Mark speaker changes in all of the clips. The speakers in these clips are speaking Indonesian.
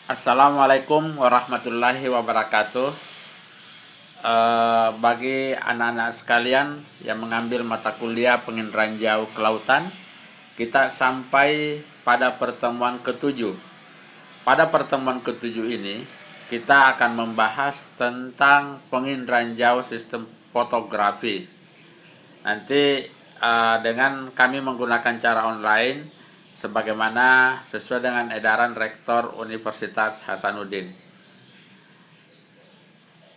Speaker 1: Assalamualaikum warahmatullahi wabarakatuh. Bagi anak-anak sekalian yang mengambil mata kuliah penginderaan jauh kelautan, kita sampai pada pertemuan ketujuh. Pada pertemuan ketujuh ini, kita akan membahas tentang penginderaan jauh sistem fotografi. Nanti dengan kami menggunakan cara online, sebagaimana sesuai dengan edaran Rektor Universitas Hasanuddin.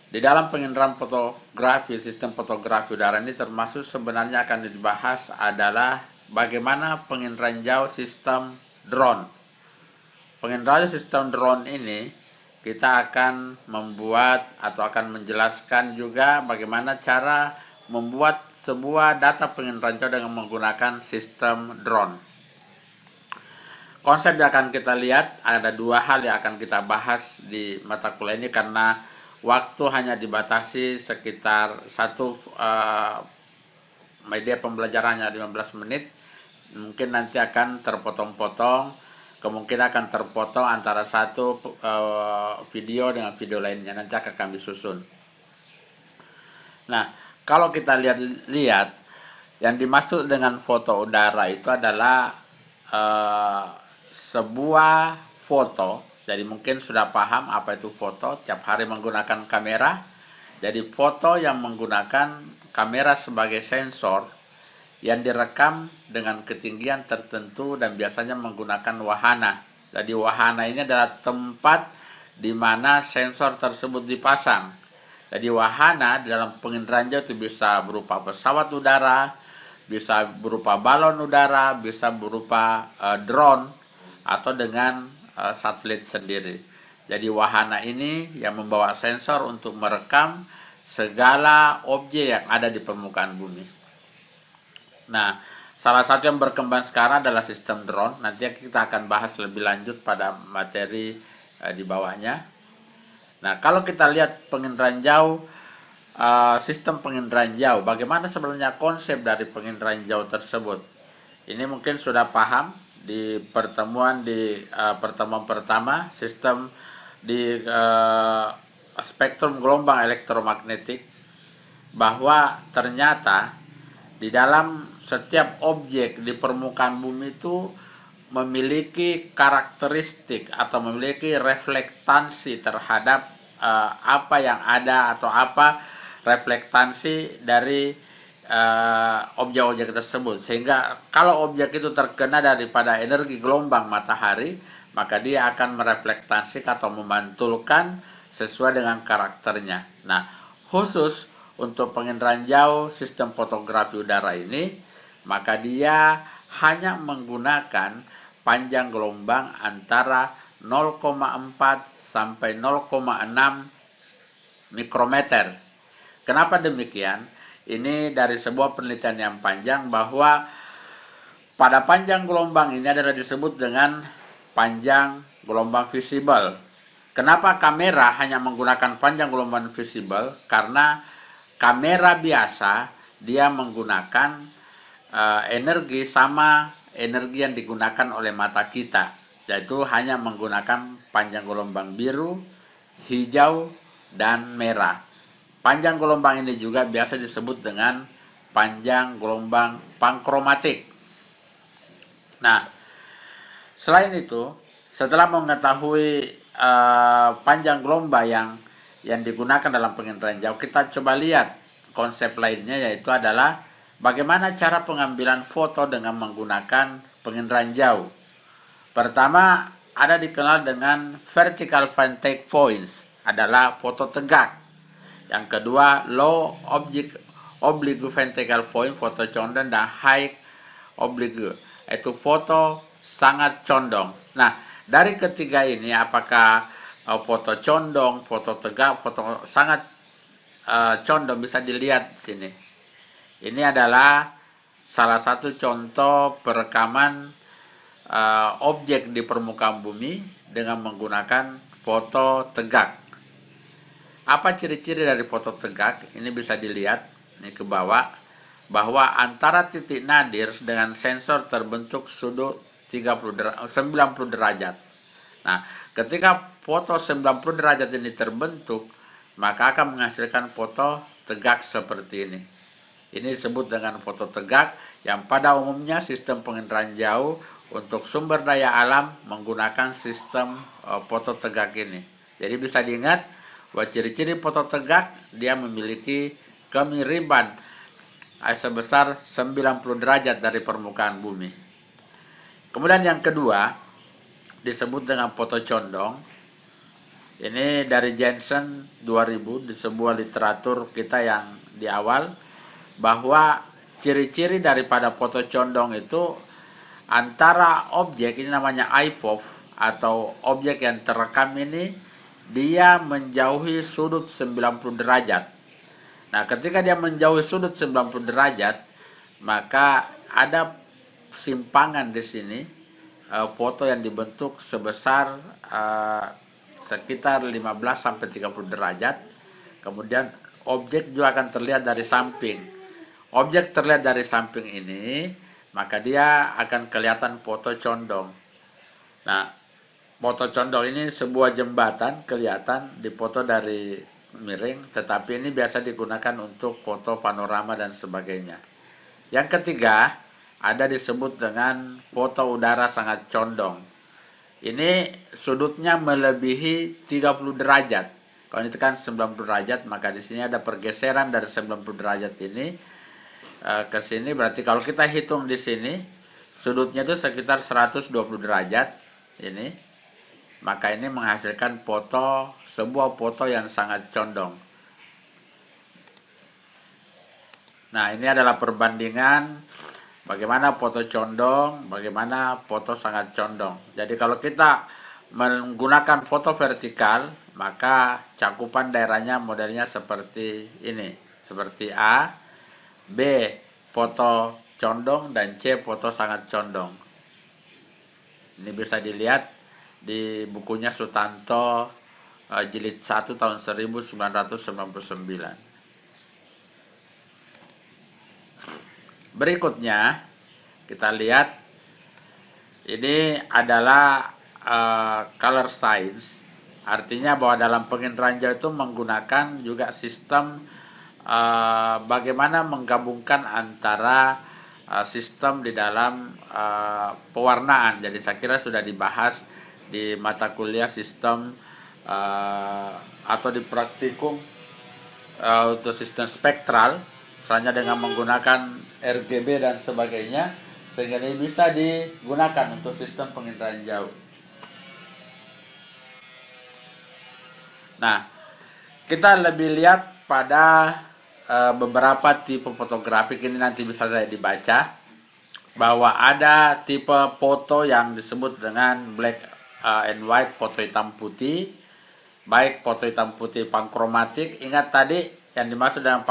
Speaker 1: Di dalam penginderaan fotografi, sistem fotografi udara ini termasuk sebenarnya akan dibahas adalah bagaimana penginderaan jauh sistem drone. Penginderaan sistem drone ini kita akan membuat atau akan menjelaskan juga bagaimana cara membuat sebuah data penginderaan jauh dengan menggunakan sistem drone. Konsep yang akan kita lihat ada dua hal yang akan kita bahas di mata kuliah ini karena waktu hanya dibatasi sekitar satu media pembelajarannya 15 menit. Mungkin nanti akan terpotong-potong, kemungkinan akan terpotong antara satu video dengan video lainnya. Nanti akan kami susun. Nah, kalau kita lihat yang dimaksud dengan foto udara itu adalah sebuah foto. Jadi mungkin sudah paham apa itu foto, tiap hari menggunakan kamera. Jadi foto yang menggunakan kamera sebagai sensor yang direkam dengan ketinggian tertentu dan biasanya menggunakan wahana. Jadi wahana ini adalah tempat di mana sensor tersebut dipasang. Jadi wahana di dalam penginderaan jauh itu bisa berupa pesawat udara, bisa berupa balon udara, bisa berupa drone, atau dengan satelit sendiri. Jadi wahana ini yang membawa sensor untuk merekam segala objek yang ada di permukaan bumi. Nah, salah satu yang berkembang sekarang adalah sistem drone. Nanti kita akan bahas lebih lanjut pada materi di bawahnya. Nah, kalau kita lihat penginderaan jauh, sistem penginderaan jauh, bagaimana sebenarnya konsep dari penginderaan jauh tersebut? Ini mungkin sudah paham di pertemuan pertama, sistem di spektrum gelombang elektromagnetik, bahwa ternyata di dalam setiap objek di permukaan bumi itu memiliki karakteristik atau memiliki reflektansi terhadap apa yang ada atau apa reflektansi dari objek-objek tersebut, sehingga kalau objek itu terkena daripada energi gelombang matahari, maka dia akan mereflektasi atau memantulkan sesuai dengan karakternya. Nah, khusus untuk penginderaan jauh sistem fotografi udara ini, maka dia hanya menggunakan panjang gelombang antara 0,4 sampai 0,6 mikrometer. Kenapa demikian? Ini dari sebuah penelitian yang panjang bahwa pada panjang gelombang ini adalah disebut dengan panjang gelombang visible. Kenapa kamera hanya menggunakan panjang gelombang visible? Karena kamera biasa dia menggunakan energi sama energi yang digunakan oleh mata kita, yaitu hanya menggunakan panjang gelombang biru, hijau, dan merah. Panjang gelombang ini juga biasa disebut dengan panjang gelombang pankromatik. Nah, selain itu, setelah mengetahui panjang gelombang yang digunakan dalam penginderaan jauh, kita coba lihat konsep lainnya, yaitu adalah bagaimana cara pengambilan foto dengan menggunakan penginderaan jauh. Pertama, ada dikenal dengan vertical vantage points, adalah foto tegak. Yang kedua, low oblique vertical point, foto condong, dan high oblique, itu foto sangat condong. Nah, dari ketiga ini, apakah foto condong, foto tegak, foto sangat condong, bisa dilihat di sini. Ini adalah salah satu contoh perekaman objek di permukaan bumi dengan menggunakan foto tegak. Apa ciri-ciri dari foto tegak? Ini bisa dilihat ini ke bawah, bahwa antara titik nadir dengan sensor terbentuk sudut 90 derajat. Nah, Ketika foto 90 derajat ini terbentuk, maka akan menghasilkan foto tegak seperti ini. Ini disebut dengan foto tegak, yang pada umumnya sistem penginderaan jauh untuk sumber daya alam menggunakan sistem foto tegak ini. Jadi bisa diingat bahwa ciri-ciri foto tegak, dia memiliki kemiripan sebesar 90 derajat dari permukaan bumi. Kemudian yang kedua disebut dengan foto condong. Ini dari Jensen 2000 di sebuah literatur kita yang di awal, bahwa ciri-ciri daripada foto condong itu antara objek, ini namanya IPOV atau objek yang terekam ini, dia menjauhi sudut 90 derajat. Nah, ketika dia menjauhi sudut 90 derajat, maka ada simpangan di sini, foto yang dibentuk sebesar sekitar 15-30 derajat. Kemudian objek juga akan terlihat dari samping. Objek terlihat dari samping ini, maka dia akan kelihatan foto condong. Nah, foto condong ini sebuah jembatan kelihatan di foto dari miring, tetapi ini biasa digunakan untuk foto panorama dan sebagainya. Yang ketiga, ada disebut dengan foto udara sangat condong. Ini sudutnya melebihi 30 derajat. Kalau ditekan 90 derajat, maka di sini ada pergeseran dari 90 derajat ini ke sini. Berarti kalau kita hitung di sini, sudutnya itu sekitar 120 derajat ini. Maka ini menghasilkan sebuah foto yang sangat condong. Nah, ini adalah perbandingan bagaimana foto condong, bagaimana foto sangat condong. Jadi kalau kita menggunakan foto vertikal, maka cakupan daerahnya modelnya seperti ini. Seperti A, B foto condong, dan C foto sangat condong. Ini bisa dilihat di bukunya Sutanto jilid 1 tahun 1999. Berikutnya kita lihat, ini adalah color science. Artinya bahwa dalam penginderaan jauh itu menggunakan juga sistem bagaimana menggabungkan antara sistem di dalam pewarnaan. Jadi saya kira sudah dibahas di mata kuliah sistem atau di praktikum untuk sistem spektral, misalnya dengan menggunakan RGB dan sebagainya, sehingga ini bisa digunakan untuk sistem penginderaan jauh. Nah, kita lebih lihat pada beberapa tipe fotografik. Ini nanti bisa saya dibaca bahwa ada tipe foto yang disebut dengan black and white, foto hitam putih, baik foto hitam putih pankromatik. Ingat tadi yang dimaksud dengan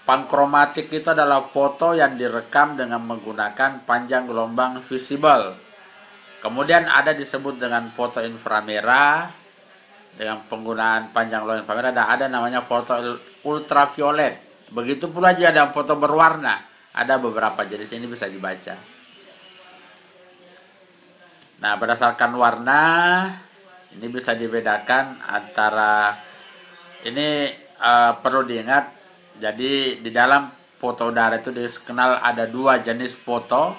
Speaker 1: pankromatik itu adalah foto yang direkam dengan menggunakan panjang gelombang visible. Kemudian ada disebut dengan foto inframerah dengan penggunaan panjang gelombang inframerah, dan ada namanya foto ultraviolet. Begitu pula juga ada foto berwarna. Ada beberapa jenis, ini bisa dibaca. Nah, berdasarkan warna ini bisa dibedakan antara ini perlu diingat. Jadi di dalam foto udara itu dikenal ada dua jenis foto,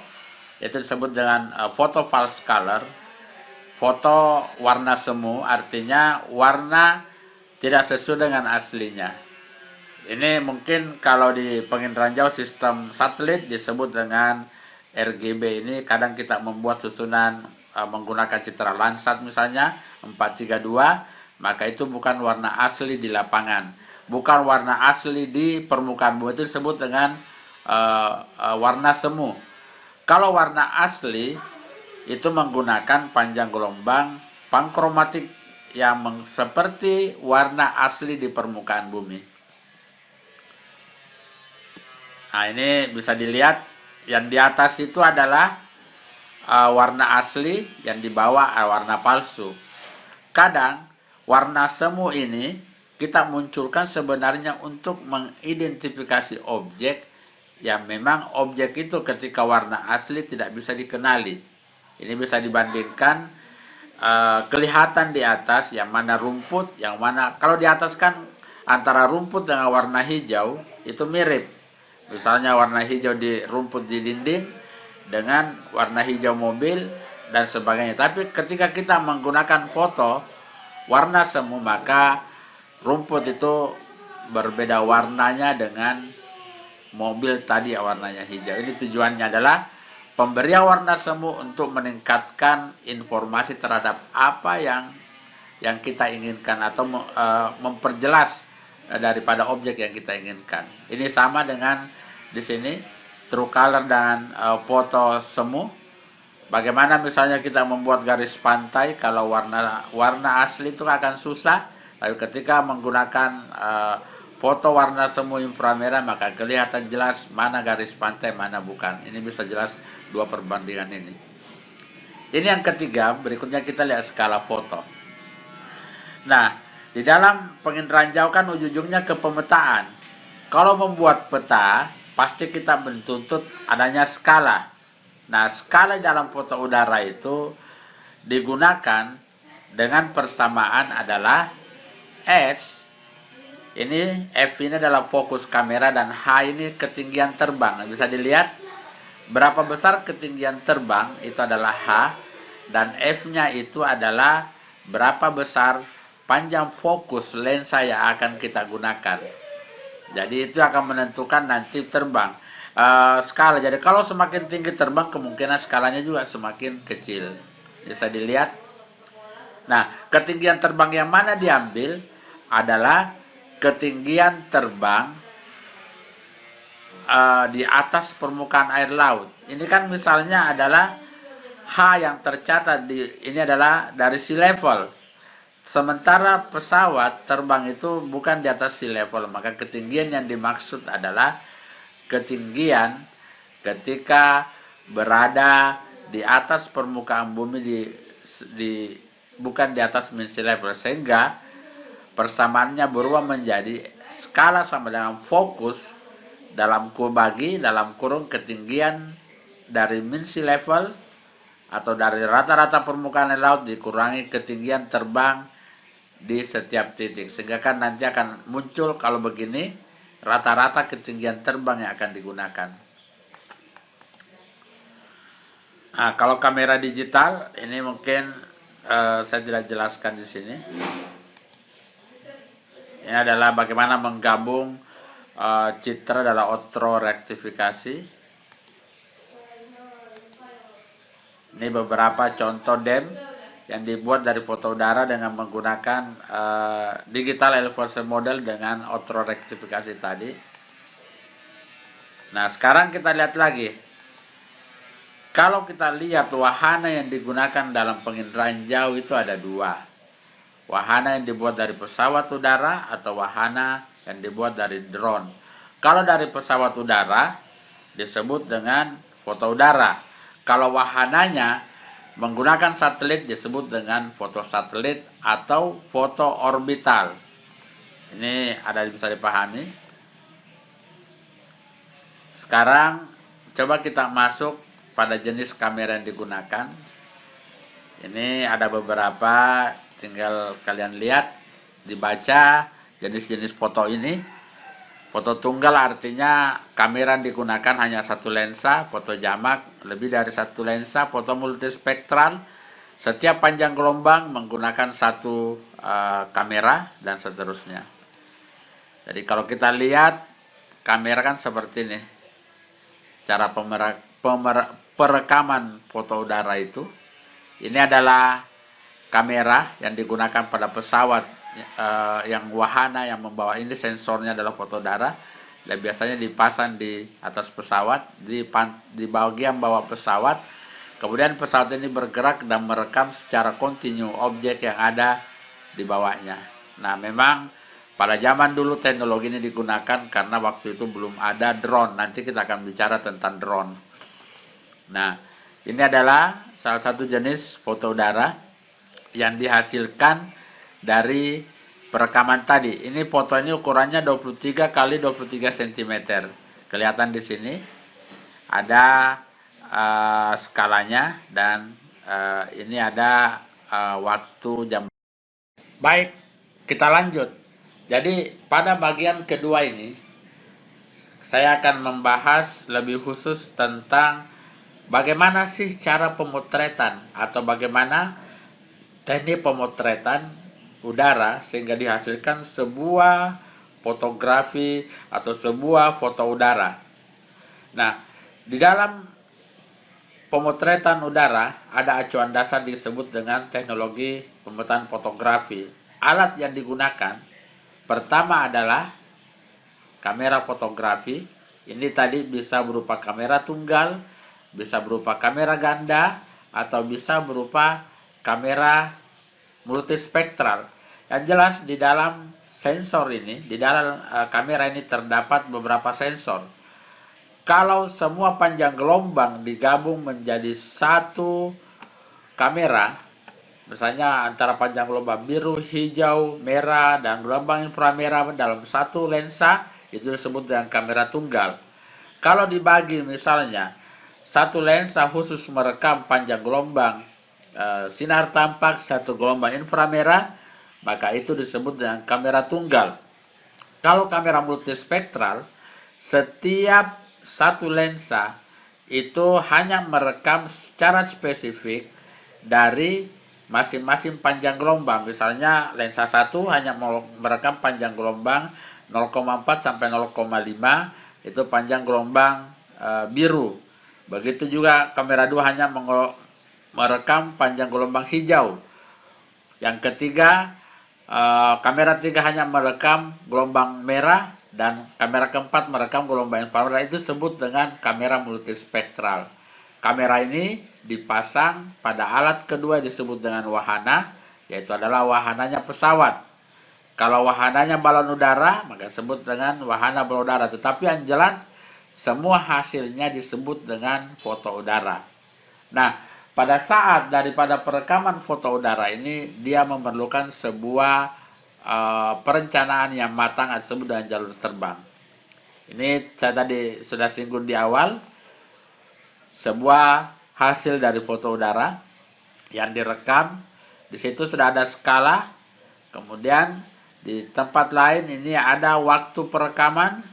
Speaker 1: yaitu disebut dengan foto false color, foto warna semu, artinya warna tidak sesuai dengan aslinya. Ini mungkin kalau di penginderaan jauh sistem satelit disebut dengan RGB. Ini kadang kita membuat susunan menggunakan citra Landsat misalnya 432, maka itu bukan warna asli di lapangan. Bukan warna asli di permukaan bumi, itu disebut dengan warna semu. Kalau warna asli itu menggunakan panjang gelombang pankromatik yang seperti warna asli di permukaan bumi. Nah, ini bisa dilihat yang di atas itu adalah warna asli, yang di bawah warna palsu. Kadang warna semu ini kita munculkan sebenarnya untuk mengidentifikasi objek yang memang objek itu ketika warna asli tidak bisa dikenali. Ini bisa dibandingkan kelihatan di atas yang mana rumput, yang mana kalau di atas kan antara rumput dengan warna hijau itu mirip. Misalnya warna hijau di rumput di dinding dengan warna hijau mobil dan sebagainya. Tapi ketika kita menggunakan foto warna semu, maka rumput itu berbeda warnanya dengan mobil tadi warnanya hijau. Ini tujuannya adalah pemberian warna semu untuk meningkatkan informasi terhadap apa yang kita inginkan atau memperjelas daripada objek yang kita inginkan. Ini sama dengan di sini true color dan foto semu. Bagaimana misalnya kita membuat garis pantai, kalau warna asli itu akan susah, tapi ketika menggunakan foto warna semu inframerah maka kelihatan jelas mana garis pantai, mana bukan. Ini bisa jelas dua perbandingan ini. Ini yang ketiga, berikutnya kita lihat skala foto. Nah, di dalam penginderaan jauh kan ujung-ujungnya ke pemetaan. Kalau membuat peta, pasti kita menuntut adanya skala. Nah, skala dalam foto udara itu digunakan dengan persamaan adalah S. Ini F ini adalah fokus kamera dan H ini ketinggian terbang. Nah, bisa dilihat berapa besar ketinggian terbang itu adalah H, dan F-nya itu adalah berapa besar panjang fokus lensa yang akan kita gunakan. Jadi itu akan menentukan nanti terbang. Skala. Jadi kalau semakin tinggi terbang, kemungkinan skalanya juga semakin kecil. Bisa dilihat. Nah, ketinggian terbang yang mana diambil adalah ketinggian terbang di atas permukaan air laut. Ini kan misalnya adalah H yang tercatat ini adalah dari sea level. Sementara pesawat terbang itu bukan di atas sea level, maka ketinggian yang dimaksud adalah ketinggian ketika berada di atas permukaan bumi bukan di atas sea level, sehingga persamaannya berubah menjadi skala sama dengan fokus dalam kurung ketinggian dari sea level atau dari rata-rata permukaan laut dikurangi ketinggian terbang di setiap titik, sehingga kan nanti akan muncul kalau begini rata-rata ketinggian terbang yang akan digunakan. Nah, kalau kamera digital ini mungkin saya tidak jelaskan di sini. Ini adalah bagaimana menggabung citra dalam auto-rektifikasi. Ini beberapa contoh DEM yang dibuat dari foto udara dengan menggunakan digital elevation model dengan auto-rektifikasi tadi. Nah, sekarang kita lihat lagi. Kalau kita lihat wahana yang digunakan dalam penginderaan jauh itu ada dua. Wahana yang dibuat dari pesawat udara atau wahana yang dibuat dari drone. Kalau dari pesawat udara disebut dengan foto udara. Kalau wahananya menggunakan satelit disebut dengan foto satelit atau foto orbital. Ini bisa dipahami. Sekarang coba kita masuk pada jenis kamera yang digunakan. Ini ada beberapa, tinggal kalian lihat, dibaca jenis-jenis foto ini. Foto tunggal artinya kamera yang digunakan hanya satu lensa, foto jamak lebih dari satu lensa, foto multispektral setiap panjang gelombang menggunakan satu kamera, dan seterusnya. Jadi kalau kita lihat kamera kan seperti ini. Cara perekaman foto udara itu. Ini adalah kamera yang digunakan pada pesawat yang wahana yang membawa ini, sensornya adalah foto udara, dan biasanya dipasang di atas pesawat di bagian bawah pesawat. Kemudian pesawat ini bergerak dan merekam secara kontinu objek yang ada di bawahnya. Nah, memang pada zaman dulu teknologi ini digunakan karena waktu itu belum ada drone. Nanti kita akan bicara tentang drone. Nah, ini adalah salah satu jenis foto udara yang dihasilkan dari perekaman tadi. Ini foto ini ukurannya 23 kali 23 cm. Kelihatan di sini ada skalanya, dan ini ada waktu jam. Baik, kita lanjut. Jadi pada bagian kedua ini saya akan membahas lebih khusus tentang bagaimana sih cara pemotretan atau bagaimana teknik pemotretan udara sehingga dihasilkan sebuah fotografi atau sebuah foto udara. Nah, di dalam pemotretan udara ada acuan dasar disebut dengan teknologi pemotretan fotografi. Alat yang digunakan pertama adalah kamera fotografi. Ini tadi bisa berupa kamera tunggal, bisa berupa kamera ganda, atau bisa berupa kamera multispektral. Yang jelas di dalam sensor ini, di dalam kamera ini terdapat beberapa sensor. Kalau semua panjang gelombang digabung menjadi satu kamera, misalnya antara panjang gelombang biru, hijau, merah, dan gelombang inframerah dalam satu lensa, itu disebut dengan kamera tunggal. Kalau dibagi misalnya, satu lensa khusus merekam panjang gelombang sinar tampak, satu gelombang inframerah, maka itu disebut dengan kamera tunggal. Kalau kamera multispektral, setiap satu lensa itu hanya merekam secara spesifik dari masing-masing panjang gelombang. Misalnya lensa 1 hanya merekam panjang gelombang 0,4 sampai 0,5, itu panjang gelombang biru. Begitu juga kamera 2 hanya merekam panjang gelombang hijau. Yang ketiga, kamera 3 hanya merekam gelombang merah, dan kamera keempat merekam gelombang inframerah. Itu disebut dengan kamera multispektral. Kamera ini dipasang pada alat kedua disebut dengan wahana, yaitu adalah wahananya pesawat. Kalau wahananya balon udara, maka disebut dengan wahana balon udara. Tetapi yang jelas, semua hasilnya disebut dengan foto udara. Nah, pada saat daripada perekaman foto udara ini, dia memerlukan sebuah perencanaan yang matang atau disebut dengan jalur terbang. Ini saya tadi sudah singgung di awal, sebuah hasil dari foto udara yang direkam. Di situ sudah ada skala, kemudian di tempat lain ini ada waktu perekaman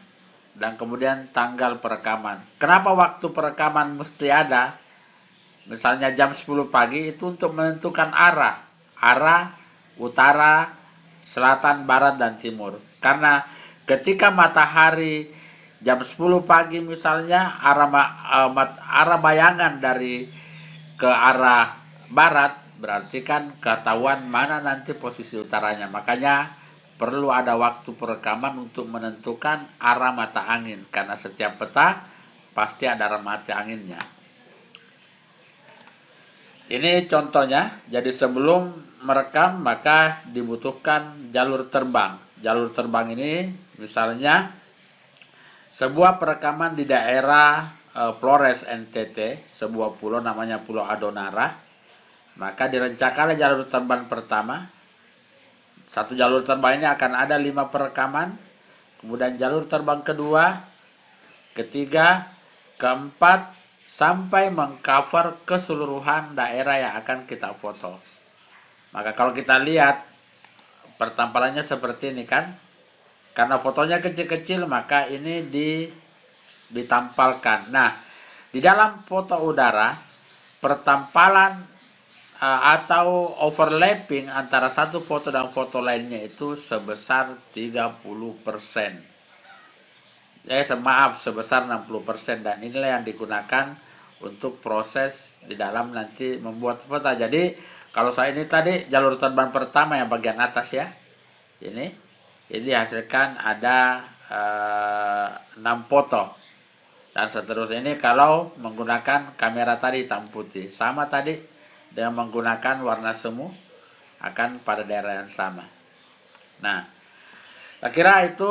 Speaker 1: dan kemudian tanggal perekaman. Kenapa waktu perekaman mesti ada? Misalnya jam 10 pagi itu untuk menentukan arah utara, selatan, barat, dan timur. Karena ketika matahari jam 10 pagi misalnya arah bayangan dari ke arah barat, berarti kan ketahuan mana nanti posisi utaranya. Makanya perlu ada waktu perekaman untuk menentukan arah mata angin, karena setiap peta pasti ada arah mata anginnya. Ini contohnya. Jadi sebelum merekam maka dibutuhkan jalur terbang. Jalur terbang ini misalnya sebuah perekaman di daerah Flores NTT, sebuah pulau namanya Pulau Adonara. Maka direncanakan jalur terbang pertama. Satu jalur terbang ini akan ada 5 perekaman. Kemudian jalur terbang kedua, ketiga, keempat, sampai mengcover keseluruhan daerah yang akan kita foto. Maka kalau kita lihat pertampalannya seperti ini kan, karena fotonya kecil-kecil maka ini ditampalkan. Nah, di dalam foto udara, pertampalan atau overlapping antara satu foto dan foto lainnya itu sebesar 30%. Maaf, sebesar 60%, dan inilah yang digunakan untuk proses di dalam nanti membuat peta. Jadi kalau saya ini tadi jalur terbang pertama yang bagian atas ya, ini dihasilkan ada 6 foto, dan seterusnya. Ini kalau menggunakan kamera tadi hitam putih, sama tadi dengan menggunakan warna semu akan pada daerah yang sama. Nah, saya kira itu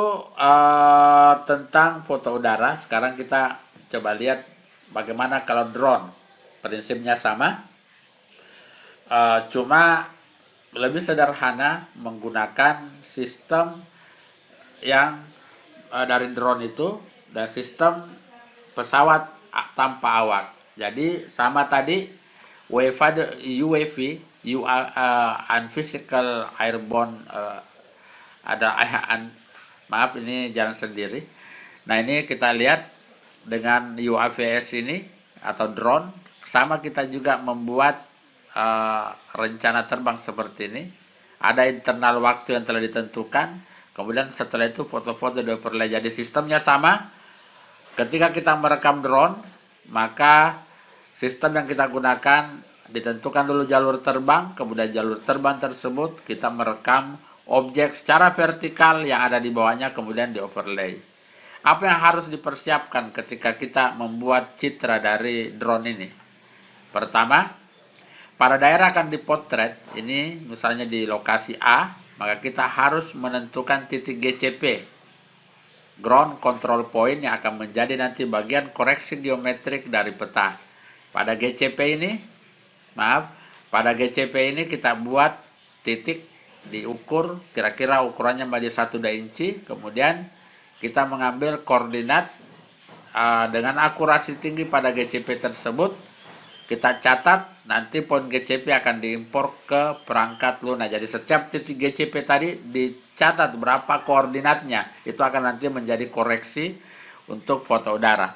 Speaker 1: tentang foto udara. Sekarang kita coba lihat bagaimana kalau drone. Prinsipnya sama, cuma lebih sederhana menggunakan sistem yang dari drone itu dan sistem pesawat tanpa awak. Jadi sama tadi UAV Unphysical airborne maaf ini jalan sendiri. Nah ini kita lihat dengan UAVs ini atau drone, sama kita juga membuat rencana terbang seperti ini. Ada internal waktu yang telah ditentukan, kemudian setelah itu foto-foto dioverlay. Jadi sistemnya sama. Ketika kita merekam drone, maka sistem yang kita gunakan ditentukan dulu jalur terbang, kemudian jalur terbang tersebut kita merekam objek secara vertikal yang ada di bawahnya, kemudian dioverlay. Apa yang harus dipersiapkan ketika kita membuat citra dari drone ini? Pertama, pada daerah akan dipotret, ini misalnya di lokasi A, maka kita harus menentukan titik GCP, Ground Control Point, yang akan menjadi nanti bagian koreksi geometrik dari peta. Pada GCP ini kita buat titik, diukur, kira-kira ukurannya menjadi 1 inci, kemudian kita mengambil koordinat dengan akurasi tinggi pada GCP tersebut, kita catat, nanti poin GCP akan diimpor ke perangkat Luna. Jadi setiap titik GCP tadi dicatat berapa koordinatnya, itu akan nanti menjadi koreksi untuk foto udara.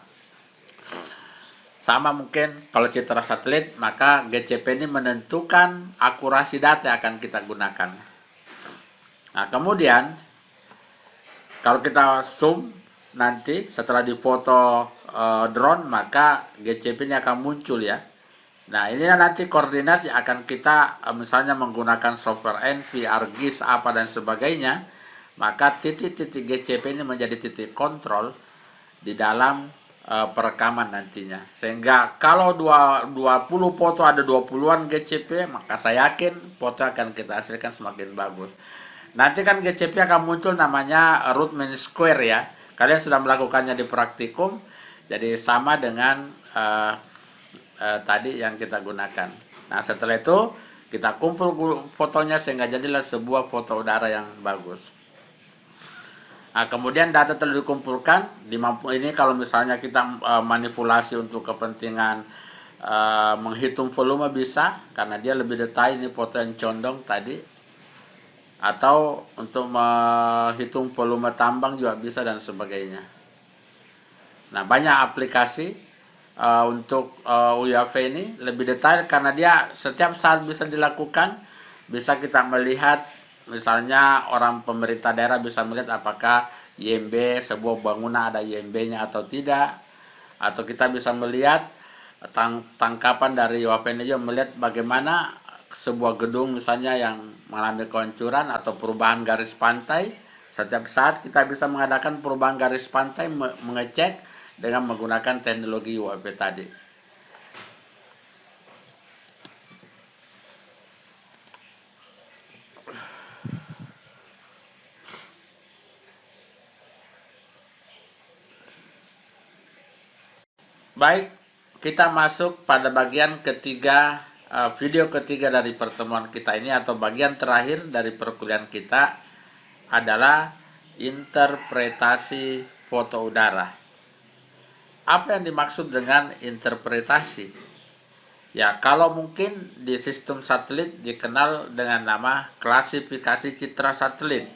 Speaker 1: Sama mungkin kalau citra satelit, maka GCP ini menentukan akurasi data yang akan kita gunakan. Nah kemudian kalau kita zoom nanti setelah difoto drone, maka GCP ini akan muncul ya. Nah ini nanti koordinat yang akan kita misalnya menggunakan software ENVI, ArcGIS, apa dan sebagainya, maka titik-titik GCP ini menjadi titik kontrol di dalam perekaman nantinya. Sehingga kalau 20 foto ada 20-an GCP, maka saya yakin foto akan kita hasilkan semakin bagus. Nanti kan GCP akan muncul namanya root mean square ya. Kalian sudah melakukannya di praktikum, jadi sama dengan tadi yang kita gunakan. Nah setelah itu kita kumpul fotonya sehingga jadilah sebuah foto udara yang bagus. Nah kemudian data telah dikumpulkan, ini kalau misalnya kita manipulasi untuk kepentingan menghitung volume bisa, karena dia lebih detail, ini foto yang condong tadi, atau untuk menghitung volume tambang juga bisa dan sebagainya. Nah banyak aplikasi untuk UAV ini lebih detail karena dia setiap saat bisa dilakukan. Bisa kita melihat, misalnya orang pemerintah daerah bisa melihat apakah IMB sebuah bangunan ada IMB-nya atau tidak, atau kita bisa melihat tangkapan dari UAV ini juga melihat bagaimana sebuah gedung misalnya yang mengalami kehancuran atau perubahan garis pantai. Setiap saat kita bisa mengadakan perubahan garis pantai, mengecek dengan menggunakan teknologi UAV tadi. Baik, kita masuk pada bagian ketiga, video ketiga dari pertemuan kita ini, atau bagian terakhir dari perkuliahan kita adalah interpretasi foto udara. Apa yang dimaksud dengan interpretasi? Ya, kalau mungkin di sistem satelit dikenal dengan nama klasifikasi citra satelit.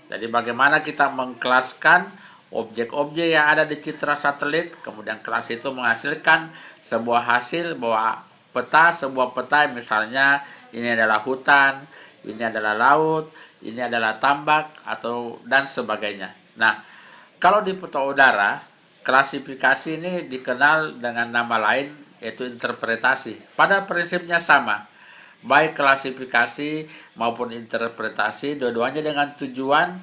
Speaker 1: Jadi bagaimana kita mengkelaskan objek-objek yang ada di citra satelit, kemudian kelas itu menghasilkan sebuah hasil bahwa sebuah peta misalnya ini adalah hutan, ini adalah laut, ini adalah tambak, atau dan sebagainya. Nah, kalau di foto udara, klasifikasi ini dikenal dengan nama lain, yaitu interpretasi. Pada prinsipnya sama, baik klasifikasi maupun interpretasi, dua-duanya dengan tujuan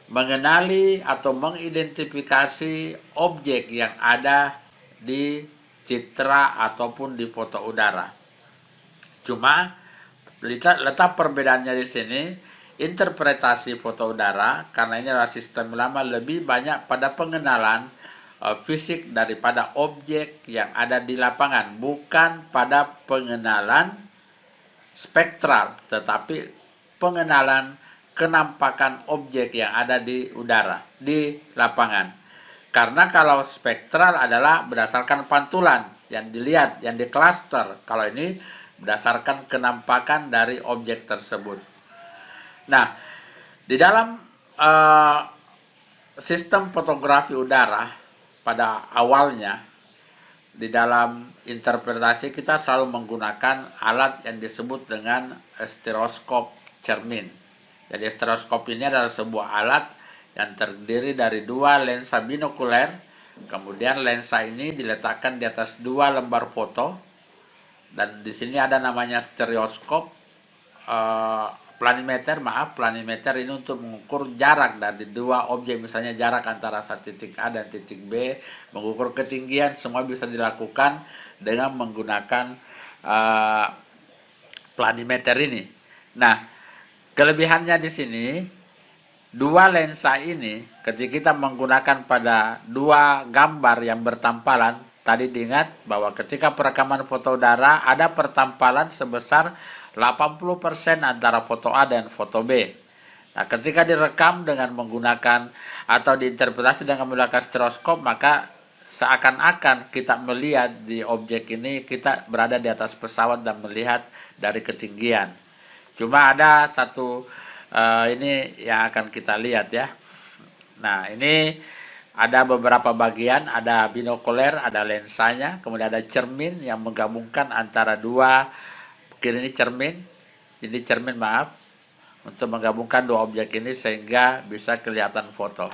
Speaker 1: mengenali atau mengidentifikasi objek yang ada di citra ataupun di foto udara. Cuma letak perbedaannya di sini, interpretasi foto udara karena ini adalah sistem lama, lebih banyak pada pengenalan fisik daripada objek yang ada di lapangan, bukan pada pengenalan spektral, tetapi pengenalan kenampakan objek yang ada di udara, di lapangan. Karena kalau spektral adalah berdasarkan pantulan yang dilihat, yang diklaster. Kalau ini berdasarkan kenampakan dari objek tersebut. Nah, di dalam sistem fotografi udara pada awalnya, di dalam interpretasi kita selalu menggunakan alat yang disebut dengan stereoskop cermin. Jadi stereoskop ini adalah sebuah alat yang terdiri dari dua lensa binokuler, kemudian lensa ini diletakkan di atas dua lembar foto, dan di sini ada namanya stereoskop planimeter ini untuk mengukur jarak dari dua objek, misalnya jarak antara satu titik A dan titik B, mengukur ketinggian, semua bisa dilakukan dengan menggunakan planimeter ini. Nah, kelebihannya di sini, dua lensa ini ketika kita menggunakan pada dua gambar yang bertampalan, tadi diingat bahwa ketika perekaman foto udara ada pertampalan sebesar 80% antara foto A dan foto B. Nah, ketika direkam dengan menggunakan atau diinterpretasi dengan menggunakan stereoskop, maka seakan-akan kita melihat di objek ini kita berada di atas pesawat dan melihat dari ketinggian. Cuma ada satu ini yang akan kita lihat ya. Nah, ini ada beberapa bagian, ada binokuler, ada lensanya, kemudian ada cermin yang menggabungkan antara dua. Ini cermin maaf, untuk menggabungkan dua objek ini sehingga bisa kelihatan foto.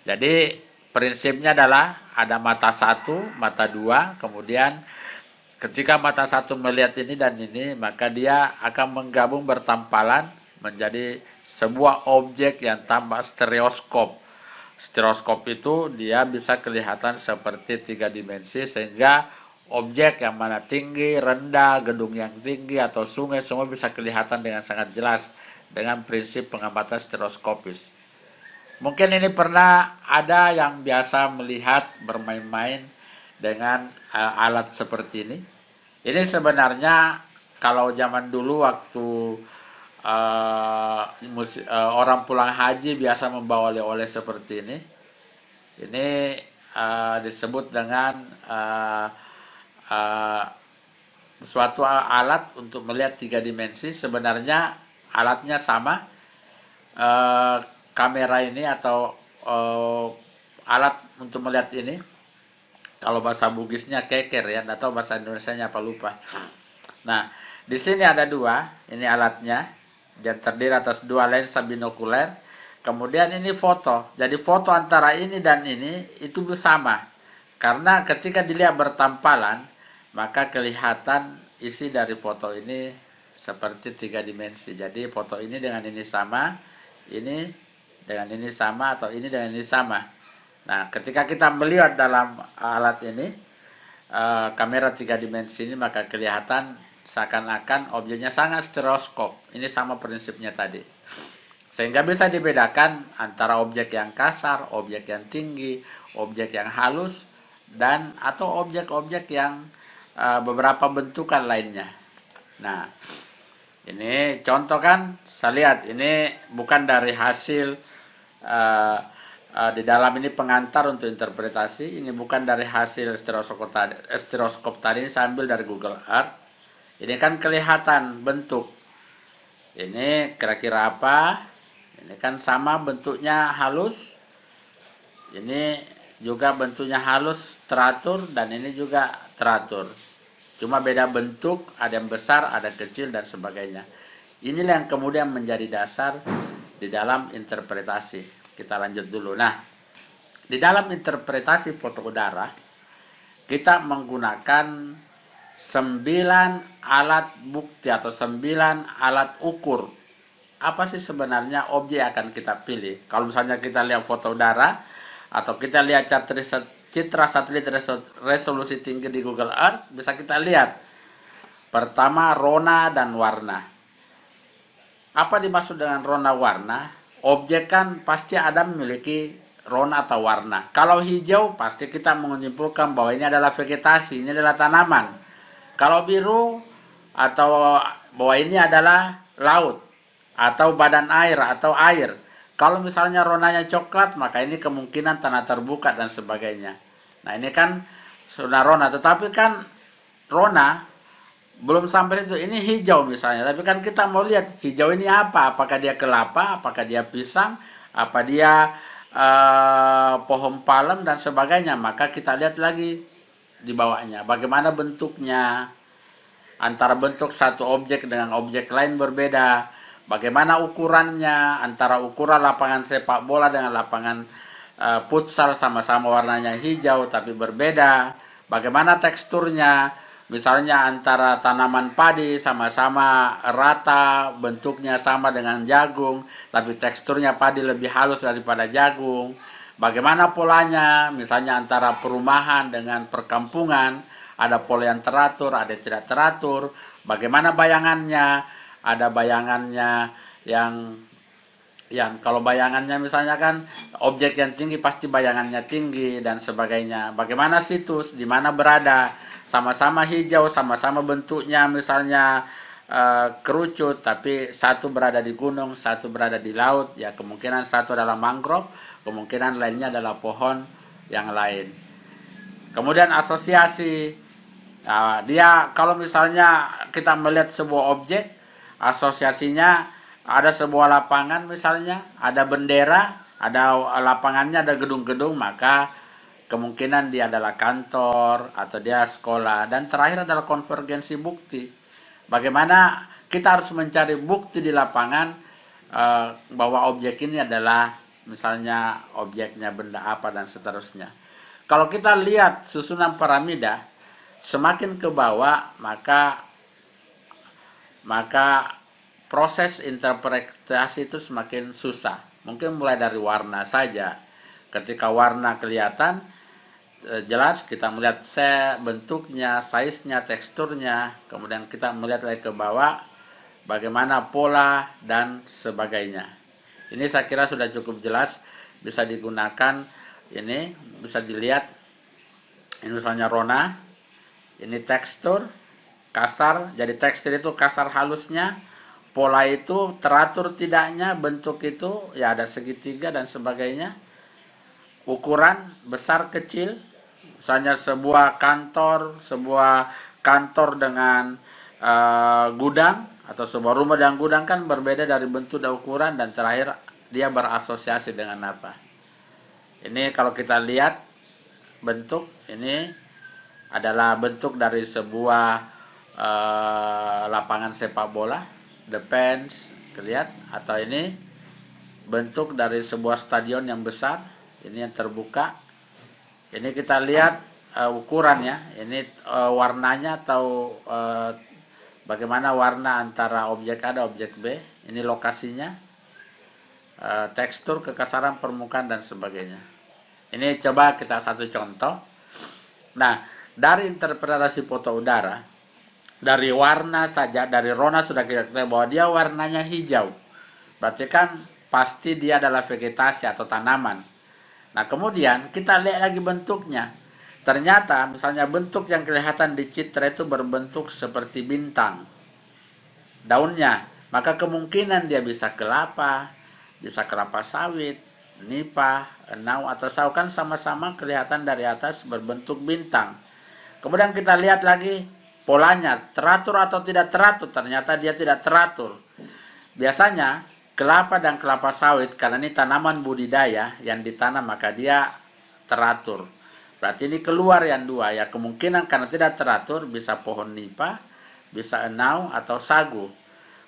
Speaker 1: Jadi prinsipnya adalah ada mata satu, mata dua, kemudian ketika mata satu melihat ini dan ini, maka dia akan menggabung bertampalan menjadi sebuah objek yang tambah stereoskop. Stereoskop itu dia bisa kelihatan seperti tiga dimensi, sehingga objek yang mana tinggi, rendah, gedung yang tinggi, atau sungai, semua bisa kelihatan dengan sangat jelas dengan prinsip pengamatan stereoskopis. Mungkin ini pernah ada yang biasa melihat bermain-main dengan alat seperti ini. Ini sebenarnya kalau zaman dulu waktu orang pulang haji biasa membawa oleh-oleh seperti ini. Ini disebut dengan suatu alat untuk melihat tiga dimensi. Sebenarnya alatnya sama, kamera ini atau alat untuk melihat ini, kalau bahasa Bugisnya keker ya, atau bahasa Indonesianya apa lupa. Nah, di sini ada dua, ini alatnya, dan terdiri atas dua lensa binokuler. Kemudian ini foto, jadi foto antara ini dan ini itu bersama, karena ketika dilihat bertampalan, maka kelihatan isi dari foto ini seperti tiga dimensi. Jadi foto ini dengan ini sama, ini dengan ini sama, atau ini dengan ini sama. Nah, ketika kita melihat dalam alat ini, kamera tiga dimensi ini, maka kelihatan seakan-akan objeknya sangat stereoskop. Ini sama prinsipnya tadi. Sehingga bisa dibedakan antara objek yang kasar, objek yang tinggi, objek yang halus, dan atau objek-objek yang beberapa bentukan lainnya. Nah, ini contoh kan, saya lihat ini bukan dari hasil di dalam ini pengantar untuk interpretasi. Ini bukan dari hasil stereoskop tadi, saya ambil dari Google Earth. Ini kan kelihatan bentuk. Ini kira-kira apa? Ini kan sama bentuknya halus. Ini juga bentuknya halus teratur, dan ini juga teratur. Cuma beda bentuk, ada yang besar, ada kecil, dan sebagainya. Inilah yang kemudian menjadi dasar di dalam interpretasi. Kita lanjut dulu. Nah, di dalam interpretasi foto udara, kita menggunakan 9 alat bukti atau 9 alat ukur. Apa sih sebenarnya objek yang akan kita pilih? Kalau misalnya kita lihat foto udara, atau kita lihat citra satelit resolusi tinggi di Google Earth, bisa kita lihat. Pertama, rona dan warna. Apa dimaksud dengan rona warna? Objek kan pasti ada memiliki rona atau warna. Kalau hijau, pasti kita menyimpulkan bahwa ini adalah vegetasi, ini adalah tanaman. Kalau biru, atau bahwa ini adalah laut, atau badan air, atau air. Kalau misalnya ronanya coklat, maka ini kemungkinan tanah terbuka dan sebagainya. Nah, ini kan sudah rona, tetapi kan rona belum sampai itu, ini hijau misalnya, tapi kan kita mau lihat hijau ini apa, apakah dia kelapa, apakah dia pisang, apa dia pohon palem dan sebagainya. Maka kita lihat lagi di bawahnya bagaimana bentuknya, antara bentuk satu objek dengan objek lain berbeda, bagaimana ukurannya, antara ukuran lapangan sepak bola dengan lapangan futsal sama-sama warnanya hijau tapi berbeda, bagaimana teksturnya. Misalnya antara tanaman padi sama-sama rata, bentuknya sama dengan jagung, tapi teksturnya padi lebih halus daripada jagung. Bagaimana polanya, misalnya antara perumahan dengan perkampungan, ada pola yang teratur, ada yang tidak teratur. Bagaimana bayangannya, ada bayangannya yang kalau bayangannya misalnya kan objek yang tinggi pasti bayangannya tinggi dan sebagainya. Bagaimana situs, di mana berada, sama-sama hijau, sama-sama bentuknya misalnya kerucut, tapi satu berada di gunung, satu berada di laut, ya kemungkinan satu adalah mangrove, kemungkinan lainnya adalah pohon yang lain. Kemudian asosiasi, dia kalau misalnya kita melihat sebuah objek, asosiasinya ada sebuah lapangan misalnya, ada bendera, ada lapangannya, ada gedung-gedung, maka kemungkinan dia adalah kantor atau dia sekolah. Dan terakhir adalah konvergensi bukti. Bagaimana kita harus mencari bukti di lapangan bahwa objek ini adalah misalnya objeknya benda apa dan seterusnya. Kalau kita lihat susunan piramida, semakin ke bawah maka proses interpretasi itu semakin susah. Mungkin mulai dari warna saja. Ketika warna kelihatan jelas, kita melihat bentuknya, size-nya, teksturnya, kemudian kita melihat lagi ke bawah bagaimana pola dan sebagainya. Ini saya kira sudah cukup jelas, bisa digunakan, ini bisa dilihat. Ini misalnya rona, ini tekstur kasar, jadi tekstur itu kasar halusnya, pola itu teratur tidaknya, bentuk itu ya ada segitiga dan sebagainya, ukuran besar kecil, misalnya sebuah kantor dengan gudang atau sebuah rumah dengan gudang kan berbeda dari bentuk dan ukuran, dan terakhir dia berasosiasi dengan apa. Ini kalau kita lihat bentuk, ini adalah bentuk dari sebuah lapangan sepak bola, the fence, lihat, atau ini bentuk dari sebuah stadion yang besar, ini yang terbuka. Ini kita lihat ukurannya, ini warnanya atau bagaimana warna antara objek A dan objek B, ini lokasinya, tekstur, kekasaran permukaan dan sebagainya. Ini coba kita satu contoh. Nah, dari interpretasi foto udara, dari warna saja, dari rona sudah kita ketahui bahwa dia warnanya hijau. Berarti kan pasti dia adalah vegetasi atau tanaman. Nah, kemudian kita lihat lagi bentuknya. Ternyata misalnya bentuk yang kelihatan di citra itu berbentuk seperti bintang daunnya. Maka kemungkinan dia bisa kelapa sawit, nipah, enau atau sawo, kan sama-sama kelihatan dari atas berbentuk bintang. Kemudian kita lihat lagi polanya, teratur atau tidak teratur. Ternyata dia tidak teratur. Biasanya kelapa dan kelapa sawit, karena ini tanaman budidaya yang ditanam, maka dia teratur. Berarti ini keluar yang dua, ya kemungkinan karena tidak teratur bisa pohon nipah, bisa enau atau sagu.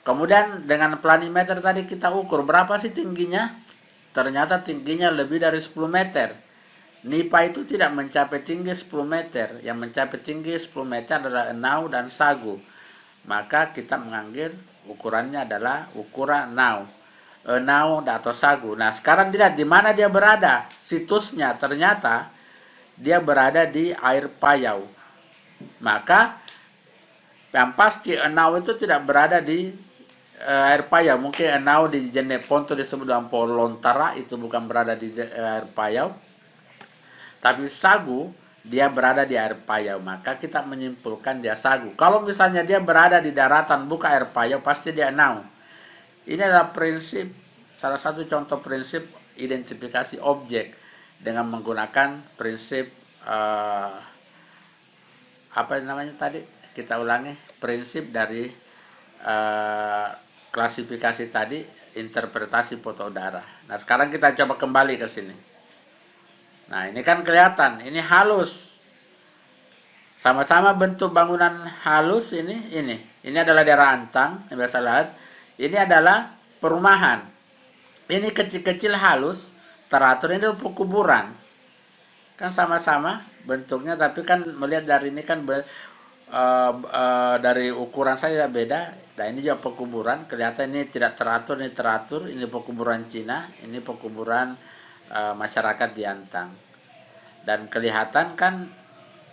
Speaker 1: Kemudian dengan planimeter tadi kita ukur berapa sih tingginya. Ternyata tingginya lebih dari 10 meter. Nipah itu tidak mencapai tinggi 10 meter. Yang mencapai tinggi 10 meter adalah enau dan sagu. Maka kita mengambil ukurannya adalah ukuran enau atau sagu. Nah, sekarang dilihat di mana dia berada. Situsnya ternyata dia berada di air payau. Maka yang pasti enau itu tidak berada di air payau. Mungkin enau di Jeneponto disebut dengan pohon lontara, itu bukan berada di air payau. Tapi sagu dia berada di air payau, maka kita menyimpulkan dia sagu. Kalau misalnya dia berada di daratan bukan air payau, pasti dia enau. Ini adalah prinsip, salah satu contoh prinsip identifikasi objek dengan menggunakan prinsip apa namanya tadi? Kita ulangi. prinsip dari klasifikasi tadi, interpretasi foto udara. Nah, sekarang kita coba kembali ke sini. Nah, ini kan kelihatan, ini halus. Sama-sama bentuk bangunan halus ini. Ini adalah daerah Antang, yang biasa lihat. Ini adalah perumahan. Ini kecil-kecil halus, teratur, ini adalah pekuburan. Kan sama-sama bentuknya, tapi kan melihat dari ini kan dari ukuran saya beda. Nah, ini juga pekuburan, kelihatan ini tidak teratur, ini teratur. Ini pekuburan Cina, ini pekuburan masyarakat di Antang. Dan kelihatan kan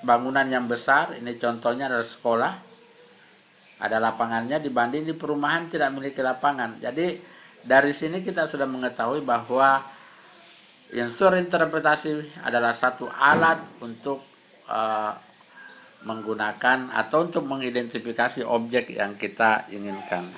Speaker 1: bangunan yang besar, ini contohnya adalah sekolah, ada lapangannya, dibanding di perumahan tidak memiliki lapangan. Jadi dari sini kita sudah mengetahui bahwa unsur interpretasi adalah satu alat untuk menggunakan atau untuk mengidentifikasi objek yang kita inginkan.